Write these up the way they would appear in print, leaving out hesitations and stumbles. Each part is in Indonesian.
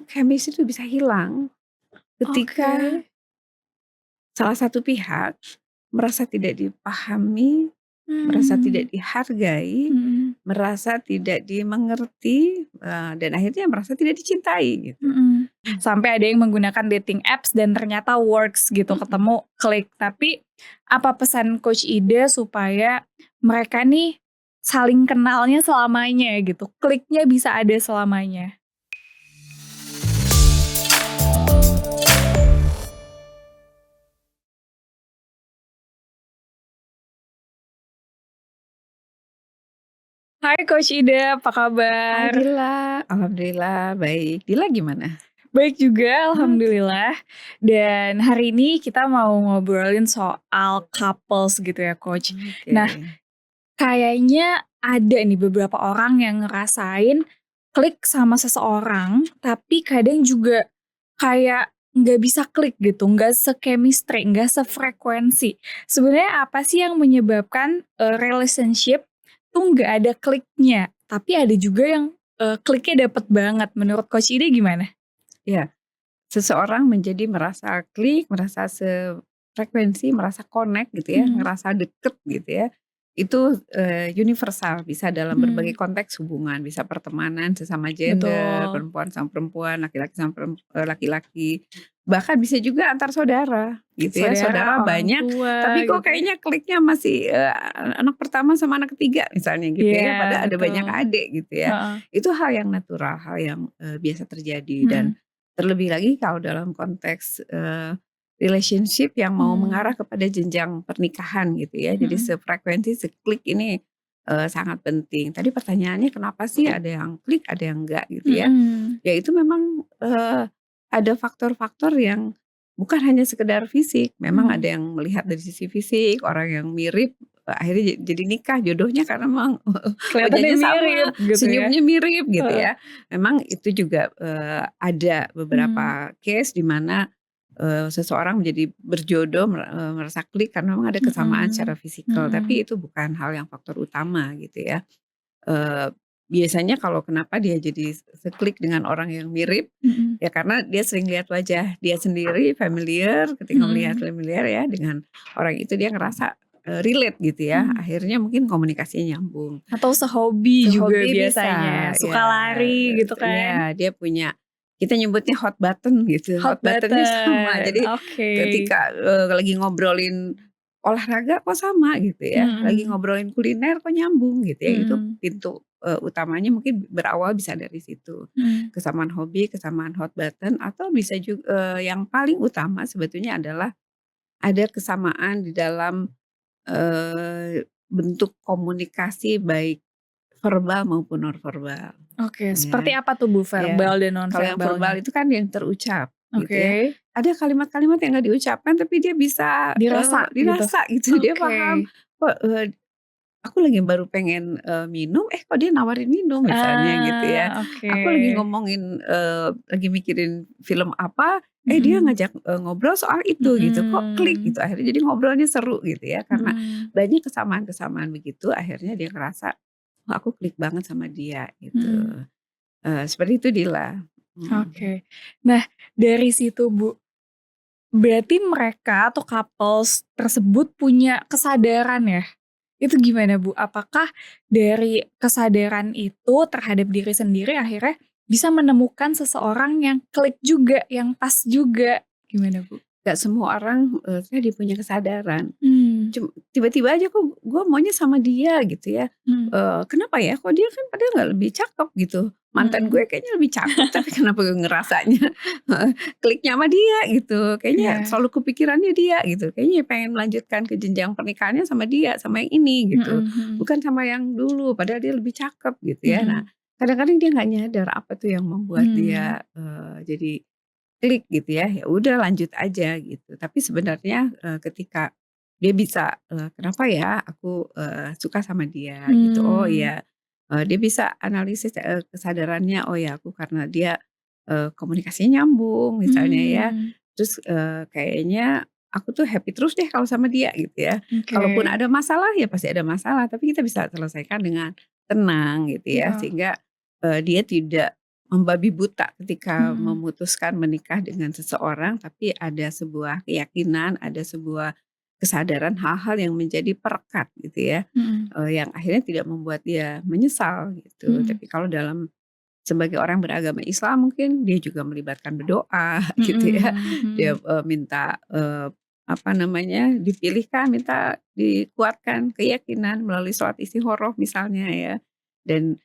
chemistry itu bisa hilang ketika Oke. salah satu pihak merasa tidak dipahami, merasa tidak dihargai, Mhm. merasa tidak dimengerti, dan akhirnya merasa tidak dicintai gitu. Mhm. Sampai ada yang menggunakan dating apps dan ternyata works gitu, Mhm. ketemu, klik. Tapi apa pesan Coach Ida supaya mereka nih saling kenalnya selamanya gitu, kliknya bisa ada selamanya? Hai Coach Ida, apa Hai kabar? Dila, alhamdulillah baik. Dila gimana? Baik juga, Oke. alhamdulillah. Dan hari ini kita mau ngobrolin soal couples gitu ya, Coach. Oke. Nah, kayaknya ada nih beberapa orang yang ngerasain klik sama seseorang, tapi kadang juga kayak nggak bisa klik gitu, nggak se-chemistry, nggak sefrekuensi. Sebenarnya apa sih yang menyebabkan relationship tuh nggak ada kliknya, tapi ada juga yang kliknya dapet banget. Menurut Coach Ide gimana? Ya, seseorang menjadi merasa klik, merasa sefrekuensi, merasa connect gitu ya, Mhm. ngerasa deket gitu ya. Itu, universal, bisa dalam berbagai Mhm. konteks hubungan, bisa pertemanan sesama gender, Betul. perempuan sama perempuan, laki-laki sama laki-laki, bahkan bisa juga antar saudara gitu ya. Saudara, Saudara orang banyak, tua tapi kok gitu ya. kayaknya kliknya masih, anak pertama sama anak ketiga misalnya gitu Iya, ya, padahal ada betul. banyak adik gitu ya. Heeh. Itu hal yang natural, hal yang, biasa terjadi dan Mhm. terlebih lagi kalau dalam konteks, relationship yang mau mengarah Mmm. kepada jenjang pernikahan gitu ya. Jadi Mhm. sefrekuensi, seklik ini, sangat penting. Tadi pertanyaannya kenapa sih ada yang klik, ada yang enggak gitu ya. Mhm. Ya itu memang, ada faktor-faktor yang bukan hanya sekedar fisik, memang Mhm. ada yang melihat dari sisi fisik, orang yang mirip, akhirnya jadi nikah jodohnya karena memang Kelihatannya wajahnya mirip sama, gitu ya. senyumnya mirip gitu Heeh. ya. Memang itu juga, ada Mmm. beberapa case di mana, seseorang menjadi berjodoh merasa klik karena memang ada kesamaan secara Mhm. fisikal, Mhm. tapi itu bukan hal yang faktor utama gitu ya. Eee, Biasanya kalau kenapa dia jadi seklik dengan orang yang mirip, Mhm. ya karena dia sering lihat wajah dia sendiri familiar, ketika melihat Mhm. familiar ya dengan orang itu dia ngerasa, relate gitu ya, Mhm. akhirnya mungkin komunikasinya nyambung. Atau sehobi juga Sehobi biasanya, bisa, suka ya lari gitu kan. dia punya kita nyebutnya hot button gitu, Hot hot button-nya sama. button, Jadi oke. ketika, lagi ngobrolin olahraga kok sama gitu ya, lagi Mhm. ngobrolin kuliner kok nyambung gitu ya, itu Mhm. pintu, utamanya mungkin berawal bisa dari situ. Mhm. Kesamaan hobi, kesamaan hot button, atau bisa yang paling utama sebetulnya adalah ada kesamaan di dalam, bentuk komunikasi baik verbal maupun nonverbal, Oke, seperti ya. apa tuh Bu Ya, verbal dan kalau yang nonverbalnya? verbal itu kan yang terucap gitu ya. Oke, Ada kalimat-kalimat yang nggak diucapkan tapi dia bisa, dirasa gitu? dirasa gitu, dia paham, Oke. kok, aku lagi baru pengen, minum, kok dia nawarin minum misalnya gitu ya. Oke. Aku lagi ngomongin, lagi mikirin film apa, dia Mhm. ngajak, ngobrol soal itu gitu, kok klik Mhm. gitu, akhirnya jadi ngobrolnya seru gitu ya. Karena Mhm. banyak kesamaan-kesamaan begitu akhirnya dia ngerasa, "Wah aku klik banget sama dia," gitu. Mhm. Seperti itu Dila. Mhm. Oke. Nah, dari situ Bu, berarti mereka atau couples tersebut punya kesadaran ya? Itu gimana Bu? Apakah dari kesadaran itu terhadap diri sendiri akhirnya bisa menemukan seseorang yang klik juga, yang pas juga? Gimana Bu? Gak semua orang, tadi punya kesadaran. Mmm. Tiba-tiba aja kok gue maunya sama dia gitu ya, Mhm. kenapa ya? Kok dia kan padahal nggak lebih cakep gitu, mantan Mhm. gue kayaknya lebih cakep tapi kenapa gue ngerasanya heeh, kliknya sama dia gitu, kayaknya Iya. selalu kepikirannya dia gitu, kayaknya pengen melanjutkan ke jenjang pernikahannya sama dia, sama yang ini gitu, Mhm. Mhm. bukan sama yang dulu padahal dia lebih cakep gitu ya. Nah, Mhm. kadang-kadang dia nggak nyadar apa tuh yang membuat Mmm. dia, jadi klik gitu ya, ya udah lanjut aja gitu. Tapi sebenarnya, ketika dia bisa, "Kenapa ya aku, suka sama dia?" Gitu. Oh Mmm. iya, dia bisa analisis, kesadarannya, "Oh ya aku karena dia, komunikasinya nyambung," misalnya ya. Mmm. Terus, kayaknya aku tuh happy terus deh kalau sama dia gitu ya. Oke. Kalaupun ada masalah ya pasti ada masalah, tapi kita bisa selesaikan dengan tenang gitu ya. Heeh. Sehingga, dia tidak membabi buta ketika Mhm. memutuskan menikah dengan seseorang, tapi ada sebuah keyakinan, ada sebuah kesadaran hal-hal yang menjadi perekat gitu ya, Mhm. yang akhirnya tidak membuat dia menyesal gitu. Mhm. Tapi kalau sebagai orang beragama Islam mungkin dia juga melibatkan berdoa gitu ya. Mhm. Dia, Mhm. minta, apa namanya, dipilihkan, minta dikuatkan keyakinan melalui sholat istikharah misalnya ya. Dan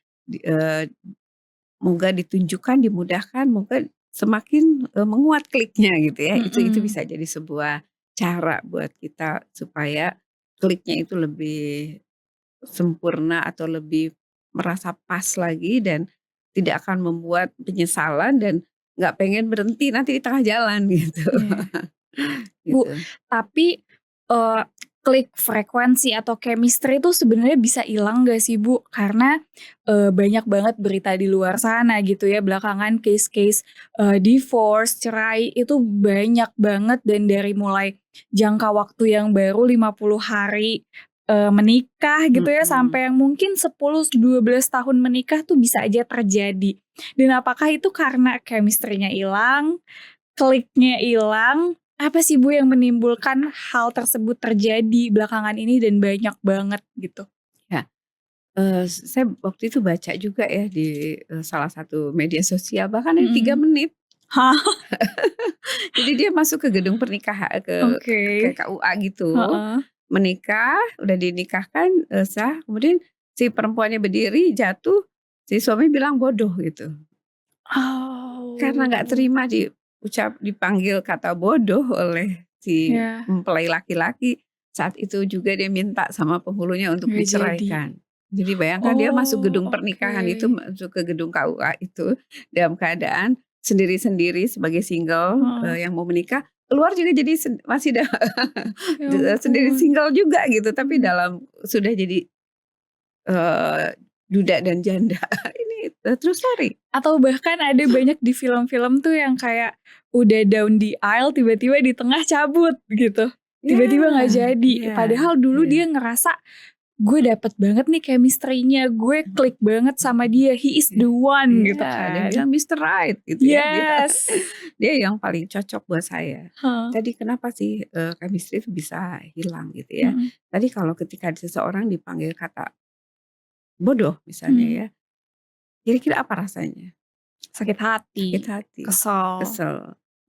moga ditunjukkan, dimudahkan, moga semakin, menguat kliknya gitu ya. Itu Mhm. bisa jadi sebuah cara buat kita supaya kliknya itu lebih sempurna atau lebih merasa pas lagi dan tidak akan membuat penyesalan dan nggak pengen berhenti nanti di tengah jalan gitu. Iya. Bu, Gitu. tapi, klik frekuensi atau chemistry itu sebenarnya bisa hilang nggak sih, Bu? Karena, banyak banget berita di luar sana gitu ya, belakangan case-case, divorce, cerai itu banyak banget dan dari mulai jangka waktu yang baru 50 hari, menikah gitu ya, Mhm. sampai yang mungkin 10, 12 tahun menikah tuh bisa aja terjadi. Dan apakah itu karena chemistry-nya hilang, kliknya hilang, apa sih Bu yang menimbulkan hal tersebut terjadi belakangan ini dan banyak banget gitu? Ya, saya waktu itu baca juga ya di, salah satu media sosial bahkan ada 3 Mhm. menit. Hah? Jadi dia masuk ke gedung pernikahan Oke. ke KUA gitu, Heeh. menikah, udah dinikahkan, sah, kemudian si perempuannya berdiri, jatuh, si suami bilang bodoh gitu. Karena nggak Oh. terima dipanggil kata bodoh oleh si Ya, mempelai laki-laki, saat itu juga dia minta sama penghulunya untuk nggak jadi. diceraikan. Jadi bayangkan dia masuk Oh, gedung oke. pernikahan itu, masuk ke gedung KUA itu dalam keadaan sendiri-sendiri sebagai single, Heeh. yang mau menikah, keluar juga jadi masih Ya sendiri ampun. single juga gitu, tapi Mhm. sudah jadi, eee, duda dan janda. Ini, true story. Atau bahkan ada banyak di film-film tuh yang kayak udah down the aisle tiba-tiba di tengah cabut gitu. Ya, Tiba-tiba nggak jadi. iya, Padahal dulu iya. dia ngerasa, "Gue dapet banget nih chemistry-nya, gue klik banget sama dia, he is Iya, the one," gitu iya, dia kan. bilang Mister Right gitu ya, dia Yes. dia yang paling cocok buat saya. Heeh. Tadi kenapa sih, chemistry itu bisa hilang gitu ya. Mhm. Tadi kalau ketika seseorang dipanggil kata bodoh misalnya Mhm. ya, kira-kira apa rasanya? Sakit hati, Sakit hati, kesel. kesel,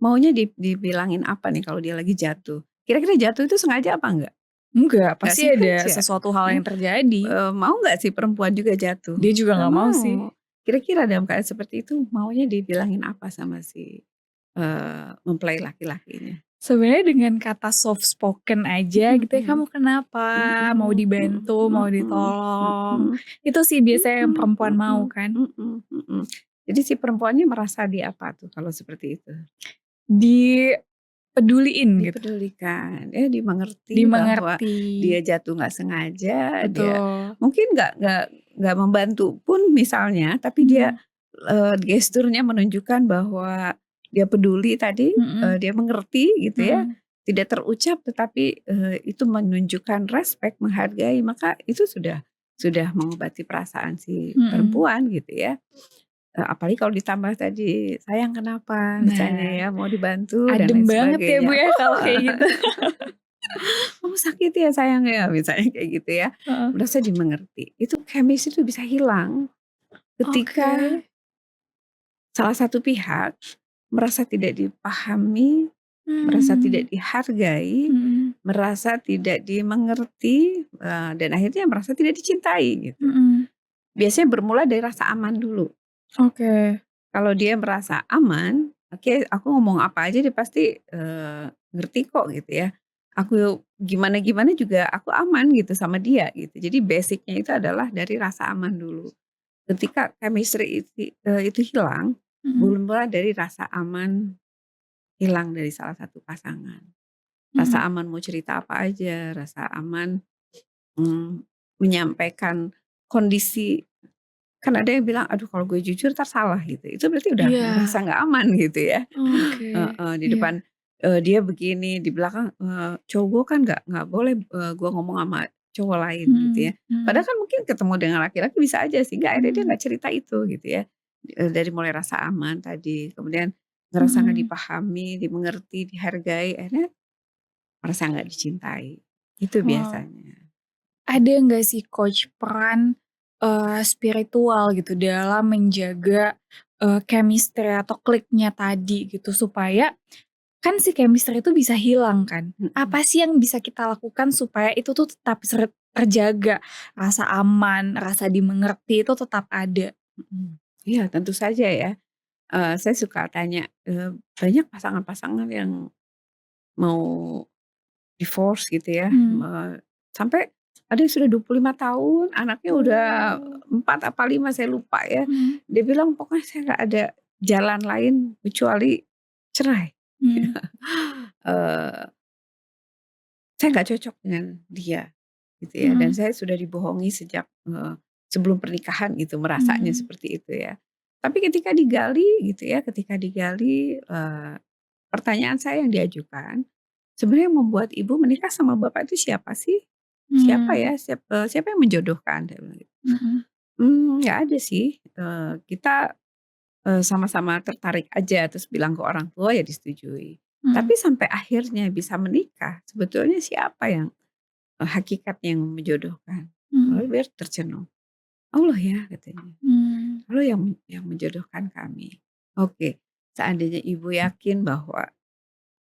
maunya dibilangin apa nih kalau dia lagi jatuh? Kira-kira jatuh itu sengaja apa enggak? Enggak, Nggak pasti ada sengaja, sesuatu hal ya. yang terjadi. Mau nggak si perempuan juga jatuh? Dia juga Nggak nggak mau sih. mau. Kira-kira dalam keadaan seperti itu maunya dibilangin apa sama si, mempelai laki-lakinya? Sebenarnya dengan kata soft spoken aja gitu ya, Mhm, "Kamu kenapa? Mau mhm, dibantu, mau mhm, ditolong." mhm, Itu sih biasanya yang mhm, perempuan mau mhm, kan. mhm, mhm. Jadi si perempuannya merasa di apa tuh kalau seperti itu? Dipeduliin gitu, Dipedulikan, dimengerti bahwa dimengerti. dia jatuh nggak sengaja, dia Betul. mungkin nggak membantu pun misalnya, tapi dia, Mhm. gesturnya menunjukkan bahwa dia peduli tadi, Mhm. dia mengerti gitu ya, Mhm. tidak terucap tetapi, itu menunjukkan respek, menghargai, maka itu sudah mengobati perasaan si Mhm. perempuan gitu ya. Apalagi kalau ditambah tadi, "Sayang kenapa?" Misalnya Nah, ya, "Mau dibantu?" Dan adem lain banget ya Bu sebagainya. ya kalau kayak gitu. "Kamu sakit ya sayang ya?" Misalnya kayak gitu ya. Heeh. Merasa dimengerti. Itu chemistry itu bisa hilang Oke. ketika salah satu pihak merasa tidak dipahami, merasa Mmm. tidak dihargai, Mhm. merasa tidak dimengerti, dan akhirnya merasa tidak dicintai gitu. Mhm. Biasanya bermula dari rasa aman dulu. Oke. Kalau dia merasa aman, oke aku ngomong apa aja dia pasti, ngerti kok gitu ya. Aku gimana-gimana juga aku aman gitu sama dia gitu. Jadi basic-nya itu adalah dari rasa aman dulu. Ketika chemistry itu hilang, Mhm. bermula dari rasa aman hilang dari salah satu pasangan. Mhm. Rasa aman mau cerita apa aja, rasa aman, mmm, menyampaikan kondisi. Kan ada yang bilang, "Aduh kalau gue jujur entar salah," gitu. Itu berarti udah Iya. ngerasa nggak aman gitu ya. Oke. Heeh, di Iya. depan, dia begini, di belakang, cowok gue kan nggak boleh, gue ngomong sama cowok lain gitu ya. Mhm. Padahal Mhm. kan mungkin ketemu dengan laki-laki bisa aja sehingga akhirnya dia Mhm. nggak cerita itu gitu ya. dari mulai rasa aman tadi, kemudian ngerasa nggak Mhm. dipahami, dimengerti, dihargai, akhirnya merasa nggak dicintai. Itu Wow. biasanya. Ada nggak sih Coach peran, spiritual gitu dalam menjaga, chemistry atau kliknya tadi gitu supaya kan si chemistry itu bisa hilang kan. Mhm, Apa sih yang bisa kita lakukan supaya itu tuh tetap terjaga, rasa aman, rasa dimengerti itu tetap ada? mhm. Iya tentu saja ya, saya suka tanya, banyak pasangan-pasangan yang mau divorce gitu ya, Mmm. sampai ada yang sudah 25 tahun, anaknya udah Oh. 4 apa 5 saya lupa ya. Mhm. Dia bilang, "Pokoknya saya nggak ada jalan lain kecuali cerai." Mmm. Eee, saya nggak cocok dengan dia gitu ya, dan Mhm. saya sudah dibohongi sejak, sebelum pernikahan gitu, merasanya Mmm. seperti itu ya. Tapi ketika digali gitu ya, ketika digali, pertanyaan saya yang diajukan, "Sebenarnya yang membuat Ibu menikah sama Bapak itu siapa sih? Siapa Mmm. ya? Siapa yang menjodohkan?" Saya bilang gitu. Mhm. Nggak ada sih, kita, sama-sama tertarik aja terus bilang ke orang tua ya disetujui. Mhm. Tapi sampai akhirnya bisa menikah, sebetulnya siapa yang, hakikatnya yang menjodohkan? Mhm. Lalu beliau tercenung, "Allah ya," katanya, Mmm. "Allah yang menjodohkan kami." Oke, seandainya Ibu yakin bahwa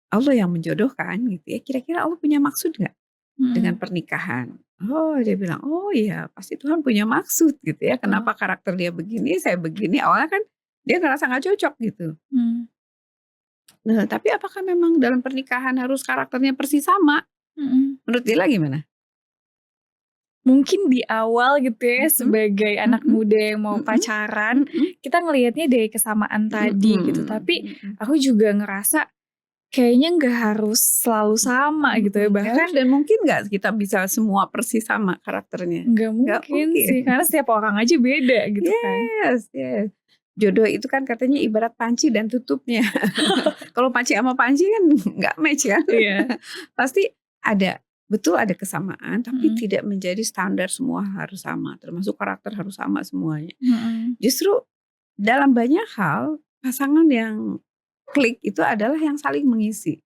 Allah yang menjodohkan gitu ya, kira-kira Allah punya maksud nggak dengan Mhm. pernikahan? Oh, dia bilang, "Oh iya, pasti Tuhan punya maksud," gitu ya, Oh. kenapa karakter dia begini, saya begini, awalnya kan dia ngerasa nggak cocok gitu. Mmm. Nah, tapi apakah memang dalam pernikahan harus karakternya persis sama? Mhm. Menurut Dila gimana? Mungkin di awal gitu ya Mhm, sebagai anak mhm, muda yang mau mhm, pacaran, mhm, kita ngelihatnya dari kesamaan tadi gitu, mhm, tapi mhm, aku juga ngerasa kayaknya nggak harus selalu sama gitu ya, nggak harus bahkan dan mungkin nggak kita bisa semua persis sama karakternya? nggak Nggak mungkin mungkin. sih karena setiap orang aja beda gitu kan. Yes, yes. Jodoh itu kan katanya ibarat panci dan tutupnya. Kalau panci sama panci kan nggak match kan. Iya. Pasti ada, betul ada kesamaan, tapi Mhm. tidak menjadi standar semua harus sama, termasuk karakter harus sama semuanya. Mhm. Justru dalam banyak hal, pasangan yang klik itu adalah yang saling mengisi.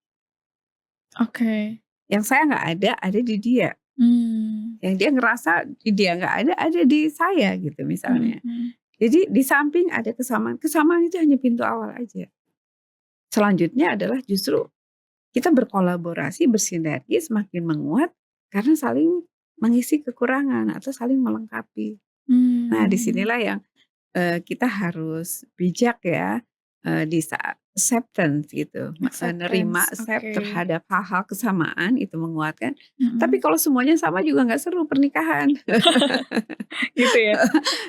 Oke. Yang saya nggak ada di dia. Mmm. Yang dia ngerasa di dia nggak ada di saya gitu Mhm. misalnya. Mhm. Jadi di samping ada kesamaan, kesamaan itu hanya pintu awal aja. Selanjutnya adalah justru kita berkolaborasi, bersinergi semakin menguat karena saling mengisi kekurangan atau saling melengkapi. Nah, Mmm. disinilah yang, kita harus bijak ya, di saat acceptance gitu, nerima Acceptance, accept oke. terhadap hal-hal kesamaan itu menguatkan. Tapi Mhm. kalau semuanya sama juga nggak seru pernikahan. Gitu ya?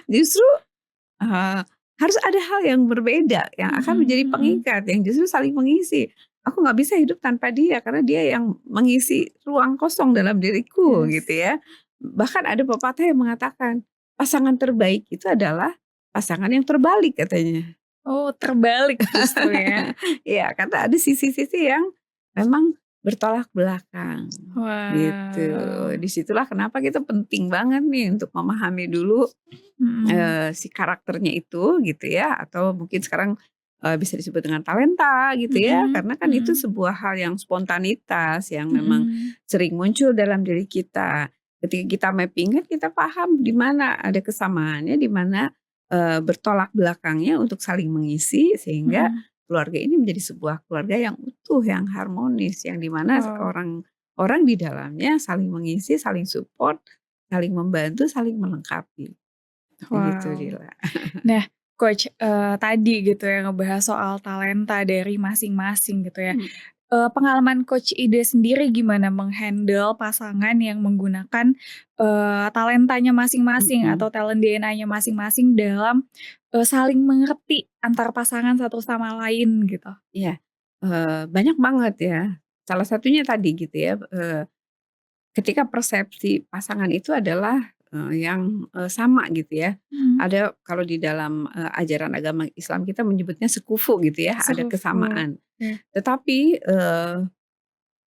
Justru harus ada hal yang berbeda yang akan Mhm. menjadi Mhm. pengikat yang justru saling mengisi. Aku nggak bisa hidup tanpa dia karena dia yang mengisi ruang kosong dalam diriku gitu Yes. ya. Bahkan ada pepatah yang mengatakan, pasangan terbaik itu adalah pasangan yang terbalik katanya. Oh, terbalik justru ya? Iya, karena ada sisi-sisi yang memang bertolak belakang, gitu. Wow. Disitulah kenapa kita penting banget nih untuk memahami dulu, Mhm. si karakternya itu gitu ya, atau mungkin sekarang, bisa disebut dengan talenta gitu ya, Mhm. karena kan itu Mhm. sebuah hal yang spontanitas yang memang Mhm. sering muncul dalam diri kita. Ketika kita mapping kan kita paham di mana ada kesamaannya, di mana, bertolak belakangnya untuk saling mengisi sehingga Mhm. keluarga ini menjadi sebuah keluarga yang utuh, yang harmonis, yang di mana Wow. orang di dalamnya saling mengisi, saling support, saling membantu, saling melengkapi. Gitu Wow. Dila. Nah, Coach, tadi gitu ya ngebahas soal talenta dari masing-masing gitu ya. Mmm, Pengalaman Coach Ida sendiri gimana meng-handle pasangan yang menggunakan, talentanya masing-masing mhm, atau talent DNA-nya masing-masing dalam, saling mengerti antar pasangan satu sama lain gitu? iya, banyak banget ya. Salah satunya tadi gitu ya, ketika persepsi pasangan itu adalah, yang, sama gitu ya. Mhm. Ada kalau di dalam, ajaran agama Islam kita menyebutnya sekufu gitu ya, ada Sekufu, kesamaan. oke. Tetapi,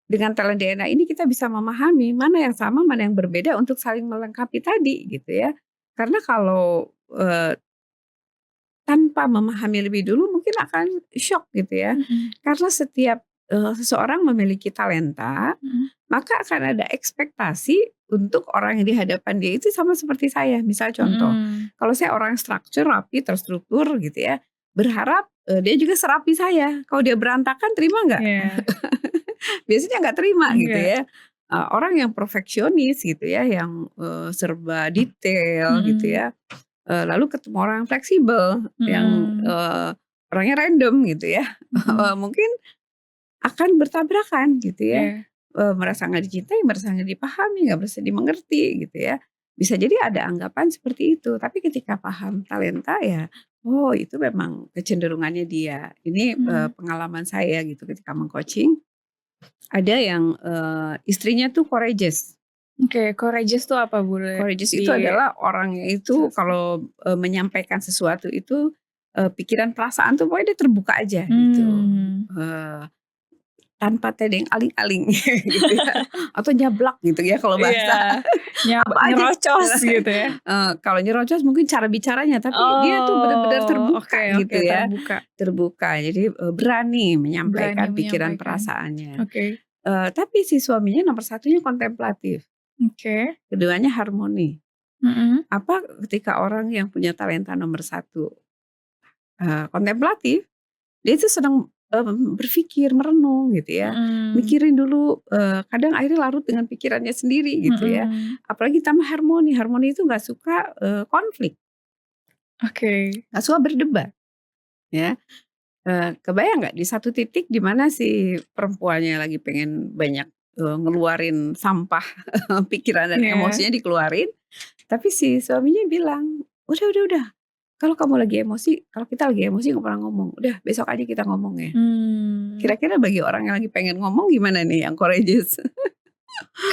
dengan talent DNA ini kita bisa memahami mana yang sama, mana yang berbeda untuk saling melengkapi tadi gitu ya. Karena kalau, tanpa memahami lebih dulu mungkin akan syok gitu ya. Mhm. Karena setiap, seseorang memiliki talenta, Mhm. maka akan ada ekspektasi untuk orang yang di hadapan dia itu sama seperti saya. Misal contoh, Mhm. kalau saya orang struktur, rapi, terstruktur gitu ya, berharap, dia juga serapi saya. Kalau dia berantakan terima nggak? Iya. Biasanya nggak terima gitu Enggak. ya. Orang yang perfeksionis gitu ya, yang, serba detail gitu Mhm. ya, lalu ketemu orang yang fleksibel, yang, Mhm. orangnya random gitu ya, Mhm. mungkin akan bertabrakan gitu ya, Iya. merasa nggak dicintai, merasa nggak dipahami, nggak merasa dimengerti gitu ya. Bisa jadi ada anggapan seperti itu, tapi ketika paham talenta ya, oh itu memang kecenderungannya dia. Ini, Mmm. pengalaman saya gitu ketika meng-coaching, ada yang, istrinya tuh courageous. Oke, courageous tuh apa boleh Courageous itu di adalah orangnya itu jelaskan? kalau, menyampaikan sesuatu itu, pikiran perasaan tuh pokoknya dia terbuka aja gitu, Mmm. eee, tanpa tedeng aling-aling gitu ya, atau nyablak gitu ya kalau bahasa, Iya, apa aja nyerocos gitu ya? kalau nyerocos mungkin cara bicaranya, tapi dia tuh benar-benar Oh, oke terbuka oke, gitu ya, terbuka. terbuka jadi, berani Berani menyampaikan pikiran menyampaikan. perasaannya, Oke. tapi si suaminya nomor satunya kontemplatif, Oke. keduanya harmoni. Mhm. Apa ketika orang yang punya talenta nomor satu kontemplatif, dia itu sedang, berpikir, merenung gitu ya, Mhm. mikirin dulu, kadang akhirnya larut dengan pikirannya sendiri gitu ya. Mhm. Apalagi tambah harmoni, harmoni itu nggak suka, konflik, Oke. nggak suka berdebat ya. Kebayang nggak di satu titik di mana si perempuannya lagi pengen banyak, ngeluarin sampah pikiran dan Iya. emosinya dikeluarin, tapi si suaminya bilang, udah, kalau kamu lagi emosi, kalau kita lagi emosi nggak pernah ngomong, udah besok aja kita ngomongnya." Mmm. Kira-kira bagi orang yang lagi pengen ngomong gimana nih yang courageous?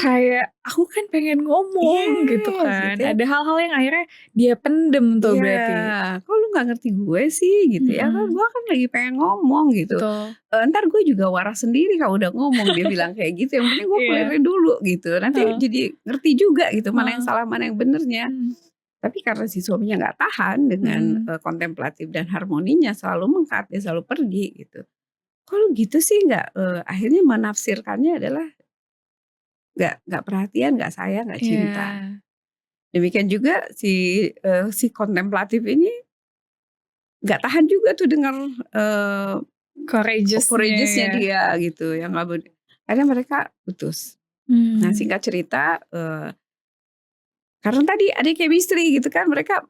Kayak, aku kan pengen ngomong gitu Yes, kan, gitu ya. ada hal-hal yang akhirnya dia pendem tuh Iya, berarti? "Kok lu nggak ngerti gue sih?" Gitu ya, "Kan Mhm. gua kan lagi pengen ngomong," gitu. Betul. "Entar gue juga waras sendiri kalau udah ngomong," dia bilang kayak gitu, "yang penting gue Iya. clear-in dulu," gitu, "nanti Heeh. jadi ngerti juga gitu mana yang Heeh. salah, mana yang benernya." Mhm. Tapi karena si suaminya nggak tahan dengan, Mhm. kontemplatif dan harmoninya selalu mengkat, dia selalu pergi gitu. "Kok lu gitu sih?" Nggak, akhirnya menafsirkannya adalah nggak perhatian, nggak sayang, nggak cinta. Iya. Demikian juga si kontemplatif ini nggak tahan juga tuh denger, Courageous-nya courageous-nya ya. dia gitu yang nggak akhirnya mereka putus. Nah Mmm. singkat cerita, karena tadi ada chemistry gitu kan mereka,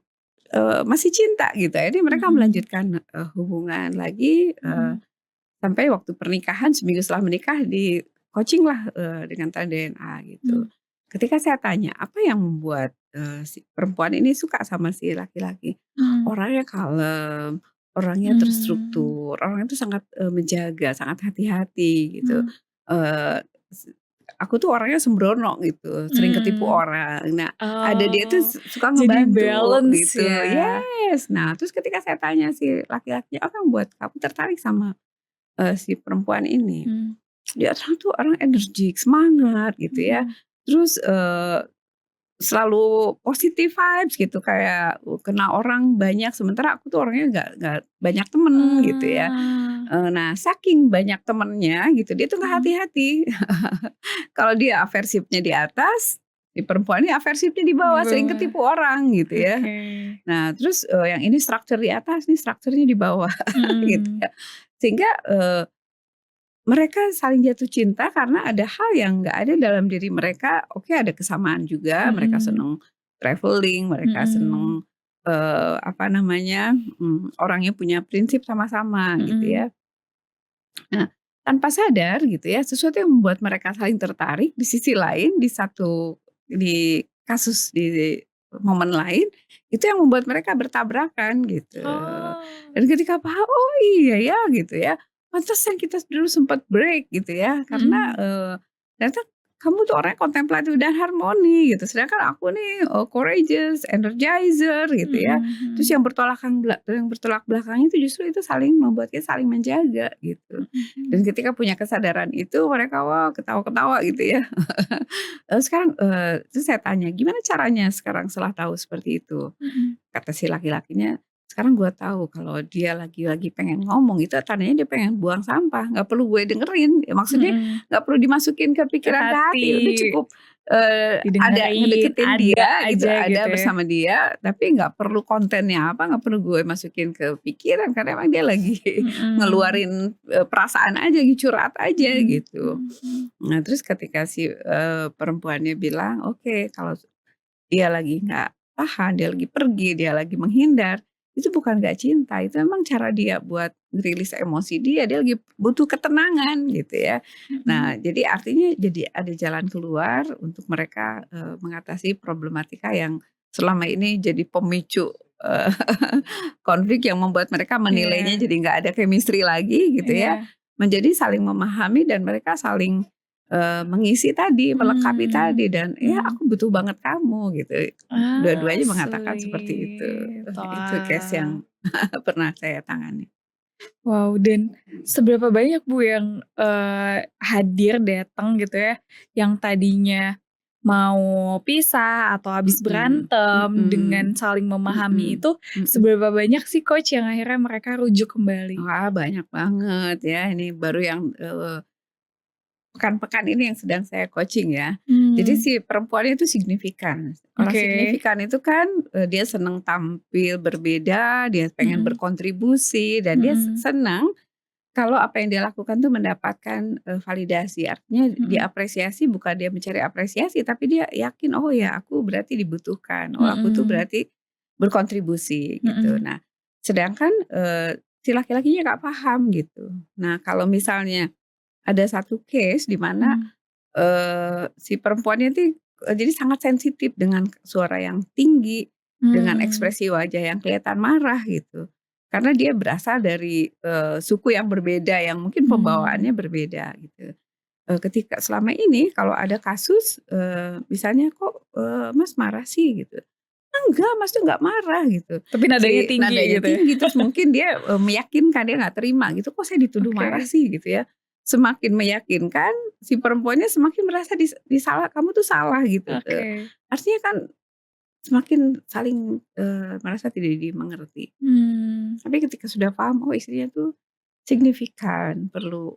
masih cinta gitu akhirnya mereka Mhm. melanjutkan, hubungan lagi, Mhm. sampai waktu pernikahan seminggu setelah menikah di-coaching-lah, dengan tes DNA gitu. Mmm. Ketika saya tanya, "Apa yang membuat, si perempuan ini suka sama si laki-laki?" Mhm. Orangnya kalem, orangnya Mmm. terstruktur, orangnya itu sangat, menjaga, sangat hati-hati gitu. Mmm. Eee, s Aku tuh orangnya sembrono gitu, sering ketipu Mmm. orang. Nah, ada dia tuh Oh, suka jadi ngebantu balance gitu, ya? yes. Nah, terus ketika saya tanya si laki-lakinya, "Apa yang membuat kamu tertarik sama, si perempuan ini?" Mmm. Dia tuh orang energik, semangat gitu ya. Mhm. Terus, selalu positive vibes gitu kayak, kenal orang banyak sementara aku tuh orangnya nggak banyak temen gitu ya. Ah. Nah saking banyak temennya gitu dia tuh nggak Mhm. hati-hati. Kalau dia aversifnya di atas, si perempuan ini aversifnya di Di bawah sering bawah. ketipu orang gitu ya. Oke. Nah terus, yang ini struktur di atas, ini strukturnya di bawah gitu Mhm. ya. Sehingga, mereka saling jatuh cinta karena ada hal yang nggak ada dalam diri mereka, oke ada kesamaan juga, mereka Mhm. seneng travelling, mereka Mhm. seneng, apa namanya, orangnya punya prinsip sama-sama gitu Mhm. ya. Nah, tanpa sadar gitu ya, sesuatu yang membuat mereka saling tertarik, di sisi lain di kasus di momen lain, itu yang membuat mereka bertabrakan gitu. Oh. Dan ketika paham, "Oh iya ya," gitu ya, "pantesan kita dulu sempat break," gitu ya, karena, Mhm. ternyata kamu tuh orangnya kontemplatif dan harmoni gitu, sedangkan aku nih, courageous, energizer gitu ya. Mhm. Terus Mhm. yang bertolak belakang itu justru itu saling membuat kita saling menjaga gitu. Dan Mhm. ketika punya kesadaran itu mereka, wah ketawa-ketawa gitu ya. Sekarang, terus saya tanya, "Gimana caranya sekarang setelah tahu seperti itu?" Mhm. Kata si laki-lakinya, Sekarang gue tahu kalau dia lagi pengen ngomong itu tandanya dia pengen buang sampah, nggak perlu gue dengerin. Ya maksudnya Mhm. nggak perlu dimasukin ke Ke pikiran, ke hati, hati, udah cukup, ada didengerin, ngedeketin ada dia gitu, aja gitu ada ya. bersama dia, tapi nggak perlu kontennya apa, nggak perlu gue masukin ke pikiran karena emang dia lagi Mhm. ngeluarin, perasaan aja, curhat aja Mhm gitu. mhm mhm. Nah terus ketika si, perempuannya bilang, "Oke kalau dia lagi nggak tahan, dia lagi pergi, dia lagi menghindar, itu bukan nggak cinta, itu memang cara dia buat ngerilis emosi dia lagi butuh ketenangan gitu ya. Mhm. Nah, jadi artinya jadi ada jalan keluar untuk mereka, mengatasi problematika yang selama ini jadi pemicu, eee, konflik yang membuat mereka menilainya Iya jadi nggak ada chemistry lagi gitu ya, iya. menjadi saling memahami dan mereka saling mengisi tadi, melengkapi Mmm, tadi dan, "Ya mhm. aku butuh banget kamu," gitu. Ah, Dua-duanya mengatakan seperti itu. sweet. Itu case Wah. yang pernah saya tangani. Wow, dan seberapa banyak Bu yang, hadir, datang gitu ya, yang tadinya mau pisah atau habis Mhm berantem dengan mhm saling memahami mhm itu, mhm. seberapa banyak sih Coach yang akhirnya mereka rujuk kembali? Wah banyak banget ya, ini baru yang, pekan-pekan ini yang sedang saya coaching ya. Jadi Mmm, si perempuannya itu signifikan. Orang oke. signifikan itu kan, dia senang tampil berbeda, dia pengen Mhm berkontribusi dan dia mhm senang kalau apa yang dia lakukan tuh mendapatkan, validasi. Artinya mhm diapresiasi bukan dia mencari apresiasi, tapi dia yakin, "Oh ya aku berarti dibutuhkan, oh aku tuh mhm berarti berkontribusi," gitu. mhm Nah sedangkan, si laki-lakinya nggak paham gitu. Nah kalau misalnya ada satu case di mana, mhm si perempuannya tuh, jadi sangat sensitif dengan suara yang tinggi, dengan mmm, ekspresi wajah yang kelihatan marah gitu. Karena dia berasal dari, suku yang berbeda yang mungkin mmm, pembawaannya berbeda gitu. Ketika selama ini kalau ada kasus, misalnya, "Kok, Mas marah sih?" Gitu. "Enggak, Mas tuh nggak marah," gitu. tapi nadanya Si tinggi nadanya gitu ya? tinggi terus mungkin dia, meyakinkan, dia nggak terima gitu, "Kok saya dituduh marah Oke sih?" Gitu ya. Semakin meyakinkan, si perempuannya semakin merasa disalah, "Kamu tuh salah," gitu, oke, artinya kan semakin saling, merasa tidak dimengerti. mmm, Tapi ketika sudah paham, oh istrinya tuh signifikan, perlu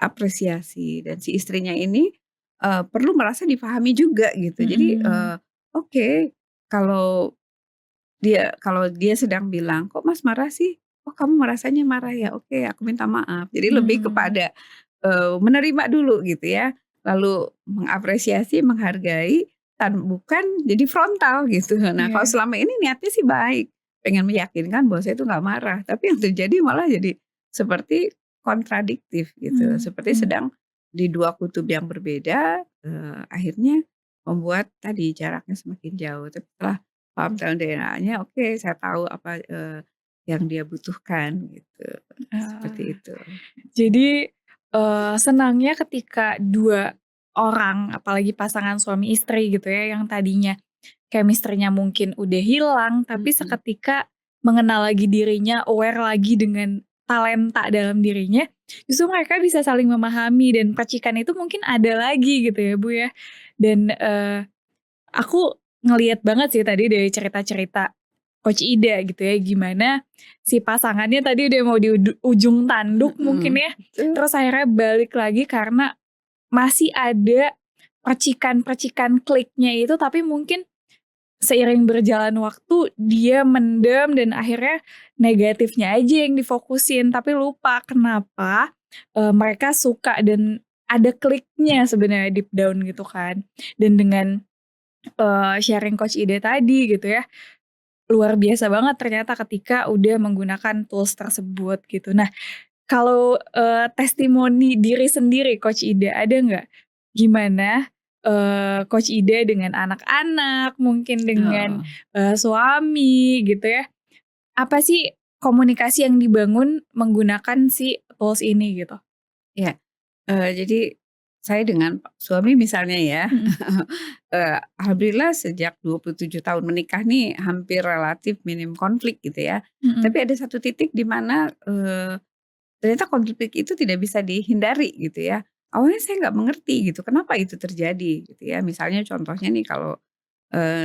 apresiasi dan si istrinya ini, perlu merasa dipahami juga gitu. Jadi, mhm, oke, kalau kalau dia sedang bilang, "Kok Mas marah sih? Oh kamu merasanya marah ya? Oke aku minta maaf." Jadi lebih mmm, kepada, menerima dulu gitu ya, lalu mengapresiasi, menghargai, bukan jadi frontal gitu. Nah kalau iya, selama ini niatnya sih baik, pengen meyakinkan bahwa saya itu nggak marah, tapi yang terjadi malah jadi seperti kontradiktif gitu, mmm, seperti mhm. sedang di 2 kutub yang berbeda, akhirnya membuat tadi jaraknya semakin jauh. Tapi setelah paham tentang DNA-nya, oke saya tahu apa, yang dia butuhkan gitu, seperti Ah, itu. jadi, senangnya ketika 2 orang, apalagi pasangan suami istri gitu ya, yang tadinya chemistry-nya mungkin udah hilang, tapi Mhm seketika mengenal lagi dirinya, aware lagi dengan talenta dalam dirinya, justru mereka bisa saling memahami dan percikan itu mungkin ada lagi gitu ya, Bu, ya. Dan, aku ngelihat banget sih tadi dari cerita-cerita Coach Ida gitu ya, gimana si pasangannya tadi udah mau di ujung tanduk mungkin mhm, ya, betul, terus akhirnya balik lagi karena masih ada percikan-percikan kliknya itu, tapi mungkin seiring berjalan waktu dia mendem dan akhirnya negatifnya aja yang difokusin, tapi lupa kenapa, mereka suka dan ada kliknya sebenarnya deep down gitu kan. Dan dengan sharing Coach Ida tadi gitu ya, luar biasa banget ternyata ketika udah menggunakan tools tersebut gitu. Nah, kalau, testimoni diri sendiri Coach Ida, ada nggak? Gimana, Coach Ida dengan anak-anak, mungkin dengan, heeh, suami gitu ya, apa sih komunikasi yang dibangun menggunakan si tools ini gitu? iya, jadi saya dengan suami misalnya ya, Mhm alhamdulillah sejak 27 tahun menikah nih hampir relatif minim konflik gitu ya. mhm, Tapi ada satu titik di mana, ternyata konflik itu tidak bisa dihindari gitu ya. Awalnya saya nggak mengerti gitu, kenapa itu terjadi gitu ya. Misalnya contohnya nih kalau,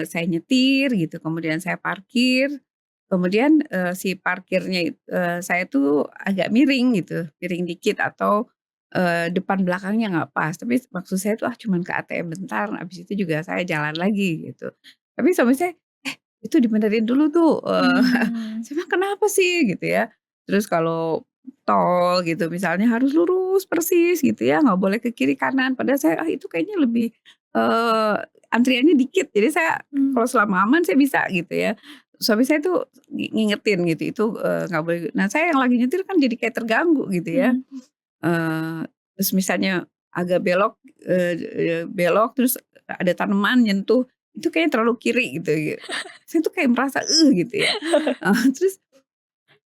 saya nyetir gitu, kemudian saya parkir, kemudian, si parkirnya saya tuh agak miring gitu, miring dikit atau, depan belakangnya nggak pas. Tapi maksud saya tuh, cuman ke ATM bentar, habis itu juga saya jalan lagi gitu. Tapi suami saya, "Eh, itu dibenerin dulu tuh," Mmm. saya bilang, "Kenapa sih?" Gitu ya. Terus kalau tol gitu misalnya harus lurus persis gitu ya, nggak boleh ke kiri kanan. Padahal saya, itu kayaknya lebih, eee, antriannya dikit. Jadi saya Mmm. kalau selama aman saya bisa gitu ya. Suami saya tuh ngingetin gitu, itu, nggak boleh. Nah saya yang lagi nyetir kan jadi kayak terganggu gitu ya. Mhm. Terus misalnya agak belok, belok terus ada tanaman nyentuh, itu kayaknya terlalu kiri gitu ya. Saya tuh kayak merasa, gitu ya. Terus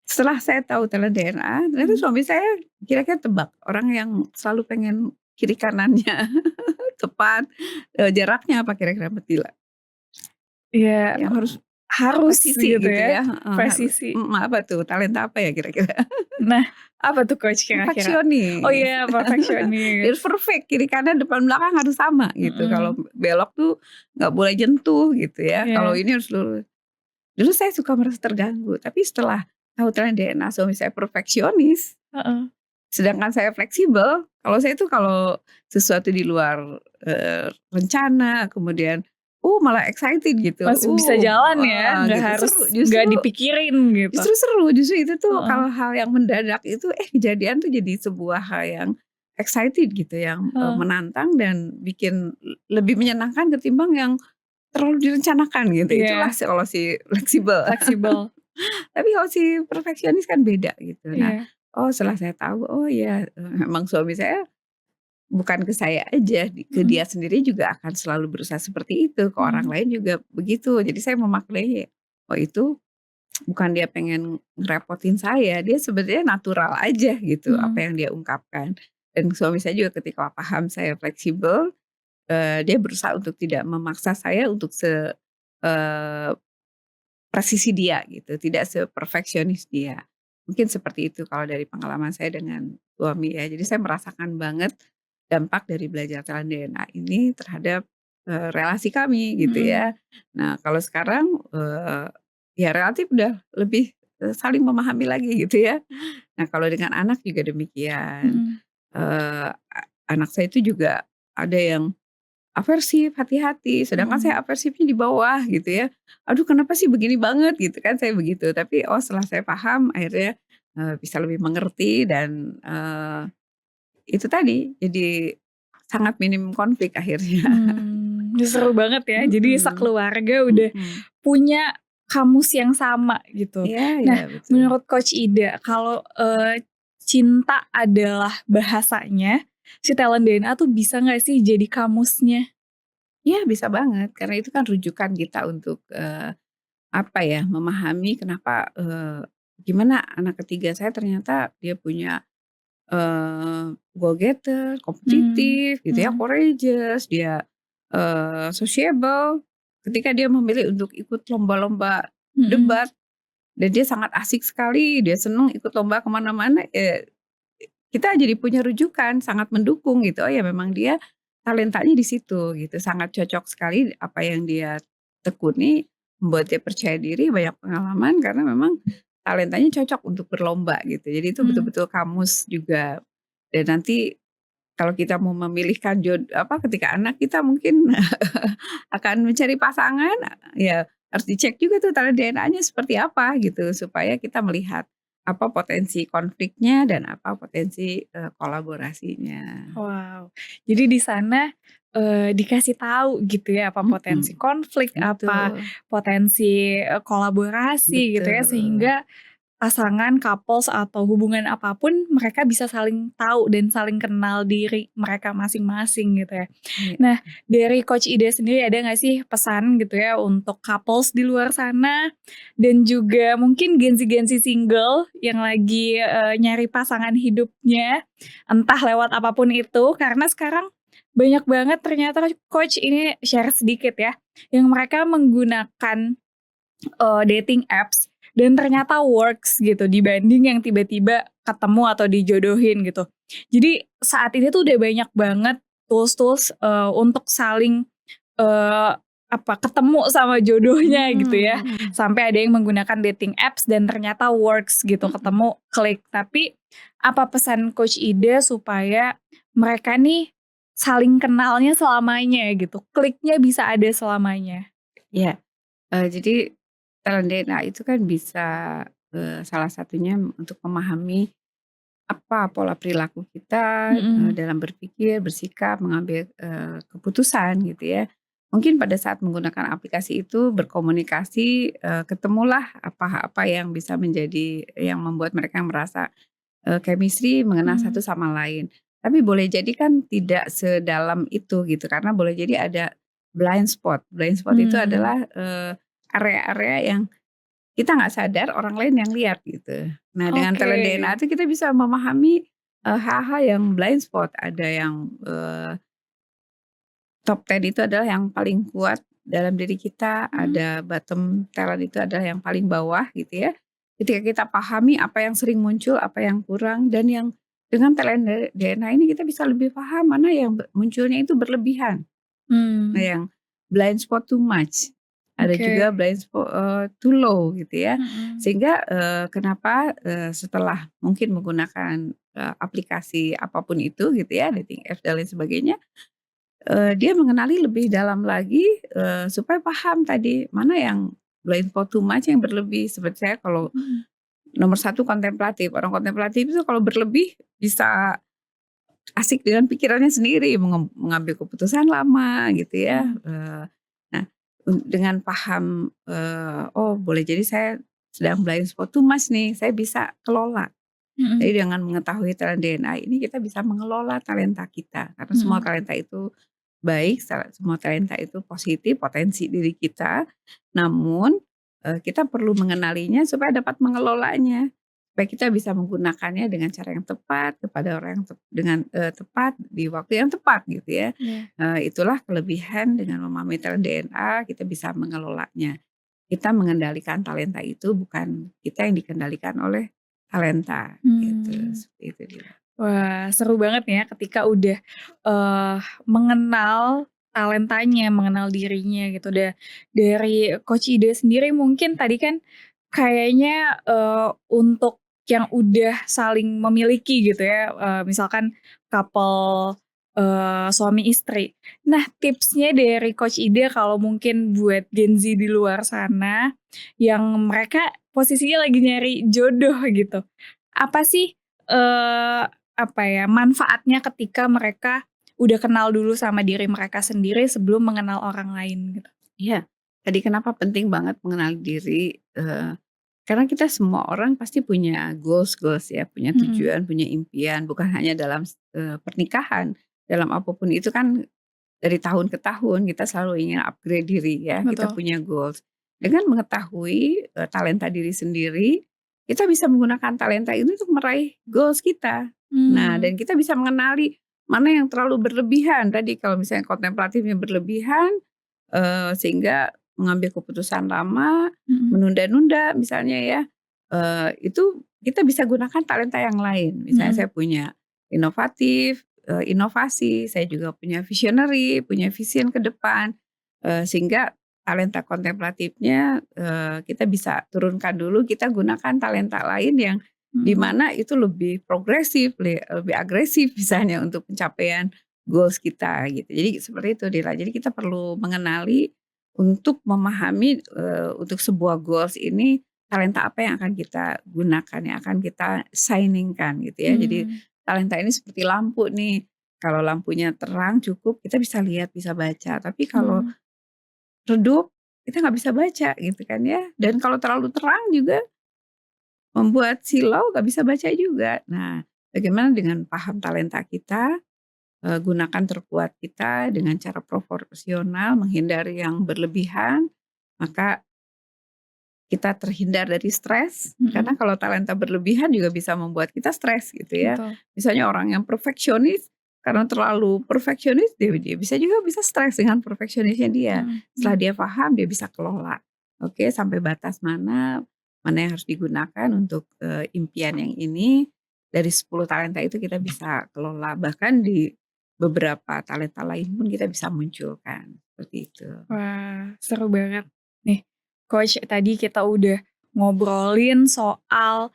setelah saya tahu talent DNA, ternyata Mhm. suami saya kira-kira tebak, orang yang selalu pengen kiri kanannya tepat, jaraknya apa kira-kira Mbak? Iya, Yang harus harus presisi gitu gitu ya, ya, heeh, presisi. apa tuh, talenta apa ya kira-kira? Nah, apa tuh Coach kira-kira? Oh Perfeksionis. iya, perfeksionis. Biar perfect, kiri kanan depan belakang harus sama gitu, kalau Mhm. belok tuh nggak boleh jentuh gitu ya, kalau Iya. ini harus lurus. Dulu saya suka merasa terganggu, tapi setelah tahu tren DNA suami saya perfeksionis, Heeh. sedangkan saya fleksibel. Kalau saya tuh kalau sesuatu di luar, rencana, kemudian, malah excited gitu, Masih bisa jalan ya, nggak gitu, harus seru nggak justru. dipikirin gitu. Justru seru, justru itu tuh Heeh. kalau hal yang mendadak itu, kejadian tuh jadi sebuah hal yang excited gitu, yang, Heeh. menantang dan bikin lebih menyenangkan ketimbang yang terlalu direncanakan gitu. Itulah Iya, kalau si fleksibel. fleksibel. Tapi kalau si perfeksionis kan beda gitu. Nah, Iya. setelah saya tahu, oh ya, emang suami saya bukan ke saya aja, ke Mhm. dia sendiri juga akan selalu berusaha seperti itu, ke orang Mhm. lain juga begitu. Jadi saya memaknai, oh itu bukan dia pengen ngerepotin saya, dia sebenarnya natural aja gitu apa Mhm. yang dia ungkapkan. Dan suami saya juga ketika paham saya fleksibel, dia berusaha untuk tidak memaksa saya untuk eee, presisi dia gitu, tidak seperfeksionis dia. Mungkin seperti itu kalau dari pengalaman saya dengan suami ya. Jadi saya merasakan banget dampak dari belajar talent DNA ini terhadap, relasi kami gitu ya. Mhm. Nah kalau sekarang, ya relatif udah lebih, saling memahami lagi gitu ya. Nah kalau dengan anak juga demikian, Mhm. eee, anak saya itu juga ada yang aversif, hati-hati, sedangkan Mhm. saya aversifnya di bawah gitu ya. "Aduh kenapa sih begini banget?" Gitu kan, saya begitu. Tapi, setelah saya paham akhirnya, bisa lebih mengerti dan, itu tadi, jadi sangat minim konflik akhirnya. Seru banget ya. Jadi Mhm, sekeluarga udah mhm. punya kamus yang sama gitu. Iya iya, Nah, betul. menurut Coach Ida kalau, cinta adalah bahasanya, si talent DNA tuh bisa nggak sih jadi kamusnya? Iya bisa banget, karena itu kan rujukan kita untuk, apa ya, memahami kenapa, gimana anak ketiga saya ternyata dia punya go getter, Mmm. kompetitif gitu ya, Mhm. courageous, dia, sociable. Ketika dia memilih untuk ikut lomba-lomba Mhm. debat dan dia sangat asik sekali, dia senang ikut lomba kemana mana, kita jadi punya rujukan, sangat mendukung gitu. Oh ya memang dia talentanya di situ gitu, sangat cocok sekali apa yang dia tekuni, membuat dia percaya diri, banyak pengalaman karena memang talentanya cocok untuk berlomba gitu. Jadi itu Mmm. betul-betul kamus juga. Dan nanti kalau kita mau memilihkan ketika anak kita mungkin akan mencari pasangan, ya harus dicek juga tuh tanda DNA-nya seperti apa gitu, supaya kita melihat apa potensi konfliknya dan apa potensi, kolaborasinya. Wow. Jadi di sana, dikasih tahu gitu ya, apa potensi Mhm, konflik, apa betul potensi, kolaborasi gitu ya, betul. sehingga pasangan, couples, atau hubungan apapun mereka bisa saling tahu dan saling kenal diri mereka masing-masing gitu ya. Iya. Nah, dari Coach Ida sendiri ada nggak sih pesan gitu ya untuk couples di luar sana dan juga mungkin Gen Z single yang lagi, nyari pasangan hidupnya, entah lewat apapun itu, karena sekarang banyak banget ternyata Coach ini share sedikit ya, yang mereka menggunakan dating apps dan ternyata works gitu dibanding yang tiba-tiba ketemu atau dijodohin gitu. Jadi saat ini tuh udah banyak banget tools-tools, untuk saling, eee, ketemu sama jodohnya gitu ya. Mhm. Sampai ada yang menggunakan dating apps dan ternyata works gitu, Mhm. ketemu, klik. Tapi apa pesan Coach Ida supaya mereka nih saling kenalnya selamanya gitu, kliknya bisa ada selamanya? Iya, jadi talent DNA itu kan bisa, salah satunya untuk memahami apa pola perilaku kita, Mhm, dalam berpikir, bersikap, mengambil, keputusan gitu ya. Mungkin pada saat menggunakan aplikasi itu berkomunikasi, ketemulah apa-apa yang bisa menjadi yang membuat mereka merasa, chemistry mengenal satu mhm, sama lain. Tapi boleh jadi kan tidak sedalam itu gitu, karena boleh jadi ada blind spot. Blind spot itu mmm, adalah, area-area yang kita nggak sadar orang lain yang lihat gitu. Nah dengan oke, talent DNA itu kita bisa memahami, hal-hal yang blind spot, ada yang, top 10 itu adalah yang paling kuat dalam diri kita, mhm, ada bottom talent itu adalah yang paling bawah gitu ya. Ketika kita pahami apa yang sering muncul, apa yang kurang, dan yang dengan talent DNA ini kita bisa lebih paham mana yang munculnya itu berlebihan. Nah, mmm, yang blind spot too much, ada oke, juga blind spot, too low gitu ya. mhm, Sehingga, kenapa, setelah mungkin menggunakan, aplikasi apapun itu gitu ya, dating apps dan lain sebagainya, dia mengenali lebih dalam lagi, supaya paham tadi, mana yang blind spot too much yang berlebih. Seperti saya kalau mhm, nomor satu kontemplatif, orang kontemplatif itu kalau berlebih bisa asik dengan pikirannya sendiri, mengambil keputusan lama gitu ya, mhm, nah dengan paham, oh boleh jadi saya sedang blind spot too much nih, saya bisa kelola. mhm, Jadi dengan mengetahui talent DNA ini kita bisa mengelola talenta kita, karena semua mhm, talenta itu baik, semua talenta itu positif, potensi diri kita, namun, kita perlu mengenalinya supaya dapat mengelolanya. Supaya kita bisa menggunakannya dengan cara yang tepat, kepada orang yang dengan, tepat, di waktu yang tepat gitu ya. iya, Itulah kelebihan dengan memahami talent DNA, kita bisa mengelolanya. Kita mengendalikan talenta itu, bukan kita yang dikendalikan oleh talenta, gitu. mmm. Seperti itu dia. Wah, seru banget ya ketika udah, mengenal talentanya, mengenal dirinya gitu. Dari Coach Ida sendiri mungkin tadi kan kayaknya, untuk yang udah saling memiliki gitu ya, misalkan couple, suami istri. Nah, tipsnya dari Coach Ida kalau mungkin buat Gen Z di luar sana, yang mereka posisinya lagi nyari jodoh gitu. Apa sih, eee apa ya, manfaatnya ketika mereka udah kenal dulu sama diri mereka sendiri sebelum mengenal orang lain gitu. Iya, tadi kenapa penting banget mengenal diri, karena kita semua orang pasti punya goals-goals ya, punya Mhm, tujuan, punya impian, bukan hanya dalam pernikahan, dalam apapun itu kan dari tahun ke tahun kita selalu ingin upgrade diri ya, kita betul. punya goals. Dengan mengetahui, talenta diri sendiri, kita bisa menggunakan talenta itu untuk meraih goals kita. Nah, Mmm, dan kita bisa mengenali mana yang terlalu berlebihan, tadi kalau misalnya kontemplatifnya berlebihan, sehingga mengambil keputusan lama, mhm, menunda-nunda misalnya ya, itu kita bisa gunakan talenta yang lain. Misalnya mhm, saya punya inovatif, inovasi, saya juga punya visionary, punya vision ke depan, sehingga talenta kontemplatifnya, kita bisa turunkan dulu, kita gunakan talenta lain yang di mhm, mana itu lebih progresif, lebih agresif misalnya untuk pencapaian goals kita gitu. Jadi seperti itu Dila, jadi kita perlu mengenali untuk memahami, untuk sebuah goals ini talenta apa yang akan kita gunakan, yang akan kita shining-kan gitu ya. Jadi mmm, talenta ini seperti lampu nih, kalau lampunya terang cukup kita bisa lihat, bisa baca, tapi kalau mmm, redup kita nggak bisa baca gitu kan ya, dan kalau terlalu terang juga membuat silau, nggak bisa baca juga. Nah, bagaimana dengan paham talenta kita, gunakan terkuat kita dengan cara proporsional, menghindari yang berlebihan, maka kita terhindar dari stres, mhm, karena kalau talenta berlebihan juga bisa membuat kita stres gitu ya. betul. Misalnya orang yang perfeksionis, karena terlalu perfeksionis, dia bisa juga bisa stres dengan perfeksionisnya dia. Mhm, Setelah mhm, dia paham, dia bisa kelola. Oke, sampai batas mana, mana yang harus digunakan untuk, impian yang ini, dari 10 talenta itu kita bisa kelola. Bahkan di beberapa talenta lain pun kita bisa munculkan, seperti itu. Wah, seru banget. Nih, Coach, tadi kita udah ngobrolin soal,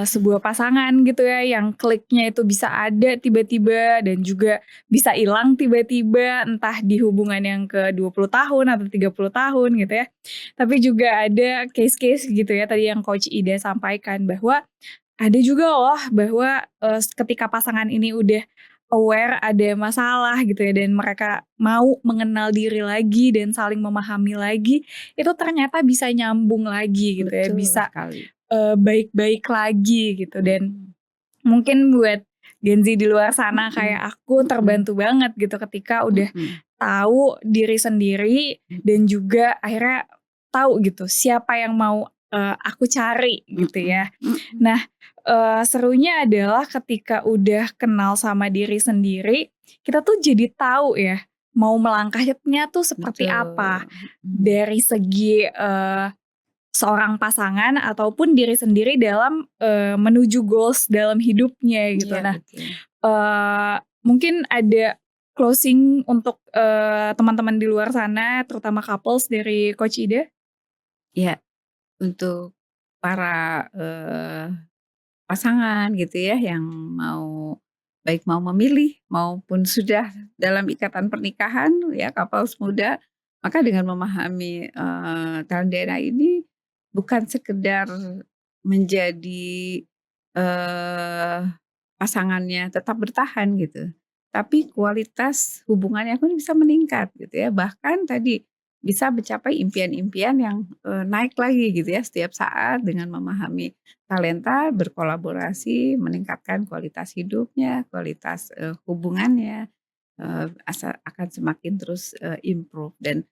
sebuah pasangan gitu ya, yang kliknya itu bisa ada tiba-tiba dan juga bisa hilang tiba-tiba, entah di hubungan yang ke 20 tahun atau 30 tahun gitu ya. Tapi juga ada case-case gitu ya, tadi yang Coach Ida sampaikan bahwa ada juga loh bahwa, ketika pasangan ini udah aware ada masalah gitu ya dan mereka mau mengenal diri lagi dan saling memahami lagi, itu ternyata bisa nyambung lagi gitu ya, Betul bisa, sekali. baik-baik lagi gitu. Dan Mhm, mungkin buat Gen Z di luar sana kayak mhm, aku mhm, terbantu banget gitu ketika udah mhm, tahu diri sendiri dan mhm, juga akhirnya tahu gitu siapa yang mau, aku cari gitu ya. mhm, mhm, Nah, serunya adalah ketika udah kenal sama diri sendiri, kita tuh jadi tahu ya, mau melangkahnya tuh seperti apa. betul, mhm, Dari segi, seorang pasangan ataupun diri sendiri dalam, menuju goals dalam hidupnya gitu. iya Nah, betul. mungkin ada closing untuk, teman-teman di luar sana terutama couples dari Coach Ida? Iya, untuk para, pasangan gitu ya yang mau baik mau memilih maupun sudah dalam ikatan pernikahan ya couples muda, maka dengan memahami, tren DNA ini bukan sekedar menjadi, eee, pasangannya tetap bertahan gitu, tapi kualitas hubungannya pun bisa meningkat gitu ya. Bahkan tadi bisa mencapai impian-impian yang, naik lagi gitu ya setiap saat dengan memahami talenta, berkolaborasi, meningkatkan kualitas hidupnya, kualitas, hubungannya, akan semakin terus, improve dan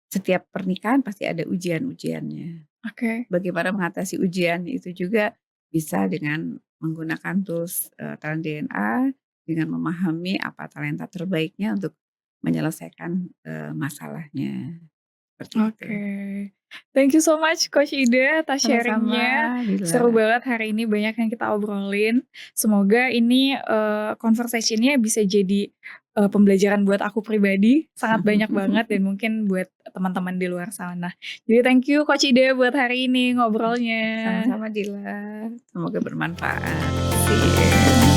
setiap pernikahan pasti ada ujian-ujiannya. Oke. Bagaimana mengatasi ujian itu juga bisa dengan menggunakan tools, tren DNA, dengan memahami apa talenta terbaiknya untuk menyelesaikan, masalahnya, seperti itu. Oke. Thank you so much Coach Ida atas Sama-sama, sharing-nya. bila Seru banget hari ini banyak yang kita obrolin. Semoga ini, conversation-nya bisa jadi, pembelajaran buat aku pribadi, sangat banyak banget dan mungkin buat teman-teman di luar sana. Jadi thank you Coach Ida buat hari ini ngobrolnya. sama-sama Dila, semoga bermanfaat. See you.